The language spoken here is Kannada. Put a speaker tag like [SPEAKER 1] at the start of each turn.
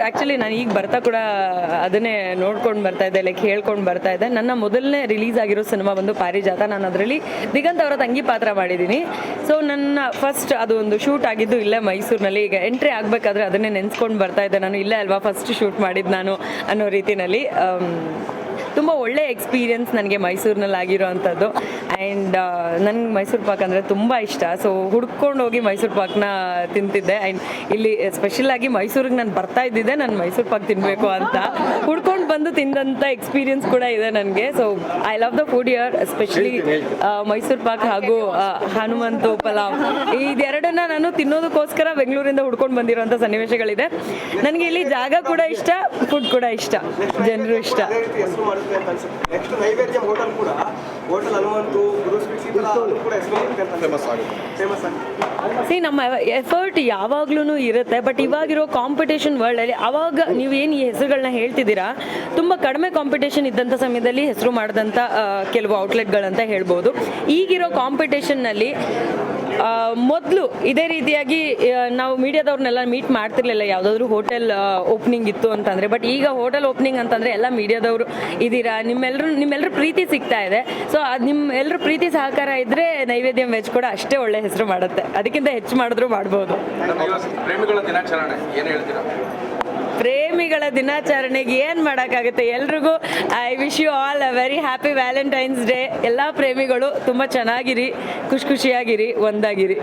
[SPEAKER 1] ಆ್ಯಕ್ಚುಲಿ ನಾನು ಈಗ ಬರ್ತಾ ಕೂಡ ಅದನ್ನೇ ನೋಡ್ಕೊಂಡು ಬರ್ತಾ ಇದ್ದೆ, ಲೈಕ್ ಹೇಳ್ಕೊಂಡು ಬರ್ತಾ ಇದ್ದೆ. ನನ್ನ ಮೊದಲನೇ ರಿಲೀಸ್ ಆಗಿರೋ ಸಿನಿಮಾ ಬಂದು ಪಾರಿಜಾತ. ನಾನು ಅದರಲ್ಲಿ ದಿಗಂತ್ ಅವರ ತಂಗಿ ಪಾತ್ರ ಮಾಡಿದ್ದೀನಿ. ಸೊ ನನ್ನ ಫಸ್ಟ್ ಅದು ಒಂದು ಶೂಟ್ ಆಗಿದ್ದು ಇಲ್ಲೇ ಮೈಸೂರಿನಲ್ಲಿ. ಈಗ ಎಂಟ್ರಿ ಆಗಬೇಕಾದ್ರೆ ಅದನ್ನೇ ನೆನೆಸ್ಕೊಂಡು ಬರ್ತಾ ಇದ್ದೆ, ನಾನು ಇಲ್ಲೇ ಅಲ್ವಾ ಫಸ್ಟ್ ಶೂಟ್ ಮಾಡಿದ್ದು ನಾನು ಅನ್ನೋ ರೀತಿಯಲ್ಲಿ. ತುಂಬ ಒಳ್ಳೆ ಎಕ್ಸ್ಪೀರಿಯನ್ಸ್ ನನಗೆ ಮೈಸೂರಿನಲ್ಲಿ ಆಗಿರೋ ಅಂಥದ್ದು. ಆ್ಯಂಡ್ ನನಗೆ ಮೈಸೂರು ಪಾಕ್ ಅಂದರೆ ತುಂಬ ಇಷ್ಟ. ಸೊ ಹುಡ್ಕೊಂಡು ಹೋಗಿ ಮೈಸೂರು ಪಾಕ್ನ ತಿಂತಿದ್ದೆ. ಆ್ಯಂಡ್ ಇಲ್ಲಿ ಸ್ಪೆಷಲಾಗಿ ಮೈಸೂರಿಗೆ ನಾನು ಬರ್ತಾ ಇದ್ದಿದ್ದೆ ನಾನು ಮೈಸೂರು ಪಾಕ್ ತಿನ್ನಬೇಕು ಅಂತ. ಹುಡ್ಕೊಂಡು ಬಂದು ತಿಂದಂಥ ಎಕ್ಸ್ಪೀರಿಯನ್ಸ್ ಕೂಡ ಇದೆ ನನಗೆ. So I love the food year, especially Mysuru Pak ಹಾಗೂ ಹನುಮಂತು ಪಲಾವ್. ಇದೆರಡನ್ನ ನಾನು ತಿನ್ನೋದಕ್ಕೋಸ್ಕರ ಬೆಂಗಳೂರಿಂದ ಹುಡ್ಕೊಂಡು ಬಂದಿರೋಂಥ ಸನ್ನಿವೇಶಗಳಿದೆ. ನನಗೆ ಇಲ್ಲಿ ಜಾಗ ಕೂಡ ಇಷ್ಟ, ಫುಡ್ ಕೂಡ ಇಷ್ಟ, ಜನರು ಇಷ್ಟ.
[SPEAKER 2] ನೆಕ್ಸ್ಟ್ ನೈವೇದ್ಯ ಹೋಟೆಲ್ ಕೂಡ ಹೋಟೆಲ್ ಹನುಮಂತು ಗುರು ಸ್ವೀಟ್ಸ್ ಈ ಥರ ಕೂಡ ಫೇಮಸ್ ಆಗುತ್ತೆ.
[SPEAKER 1] ನಮ್ಮ ಎಫರ್ಟ್ ಯಾವಾಗ್ಲೂ ಇರುತ್ತೆ. ಬಟ್ ಇವಾಗಿರೋ ಕಾಂಪಿಟೇಷನ್ ವರ್ಲ್ಡಲ್ಲಿ ಅವಾಗ ನೀವೇನು ಈ ಹೆಸರುಗಳನ್ನ ಹೇಳ್ತಿದ್ದೀರಾ, ತುಂಬ ಕಡಿಮೆ ಕಾಂಪಿಟೇಷನ್ ಇದ್ದಂಥ ಸಮಯದಲ್ಲಿ ಹೆಸರು ಮಾಡಿದಂಥ ಕೆಲವು ಔಟ್ಲೆಟ್ಗಳಂತ ಹೇಳ್ಬೋದು. ಈಗಿರೋ ಕಾಂಪಿಟೇಷನ್ನಲ್ಲಿ ಮೊದಲು ಇದೇ ರೀತಿಯಾಗಿ ನಾವು ಮೀಡಿಯಾದವ್ರನ್ನೆಲ್ಲ ಮೀಟ್ ಮಾಡ್ತಿರ್ಲಿಲ್ಲ ಯಾವುದಾದ್ರೂ ಹೋಟೆಲ್ ಓಪನಿಂಗ್ ಇತ್ತು ಅಂತಂದರೆ. ಬಟ್ ಈಗ ಹೋಟೆಲ್ ಓಪನಿಂಗ್ ಅಂತಂದರೆ ಎಲ್ಲ ಮೀಡಿಯಾದವರು ಇದ್ದೀರಾ, ನಿಮ್ಮೆಲ್ಲರೂ ಪ್ರೀತಿ ಸಿಗ್ತಾ ಇದೆ. ಸೊ ಅದು ನಿಮ್ಮೆಲ್ಲರೂ ಪ್ರೀತಿ ಸಹಕಾರ ಇದ್ದರೆ ನೈವೇದ್ಯ ವೆಜ್ ಕೂಡ ಅಷ್ಟೇ ಒಳ್ಳೆ ಹೆಸರು ಮಾಡುತ್ತೆ. ಅದಕ್ಕಿಂತ ಹೆಚ್ಚು ಮಾಡಿದ್ರು ಮಾಡ್ಬೋದು.
[SPEAKER 3] ಪ್ರೇಮಿಗಳ ದಿನಾಚರಣೆ ಏನು ಹೇಳ್ತೀರಾ?
[SPEAKER 1] ಪ್ರೇಮಿಗಳ ದಿನಾಚರಣೆಗೆ ಏನು ಮಾಡೋಕ್ಕಾಗುತ್ತೆ, ಎಲ್ರಿಗೂ I wish you all a very happy Valentine's Day. ಎಲ್ಲ ಪ್ರೇಮಿಗಳು ತುಂಬ ಚೆನ್ನಾಗಿರಿ, ಖುಷಿಯಾಗಿರಿ, ಒಂದಾಗಿರಿ.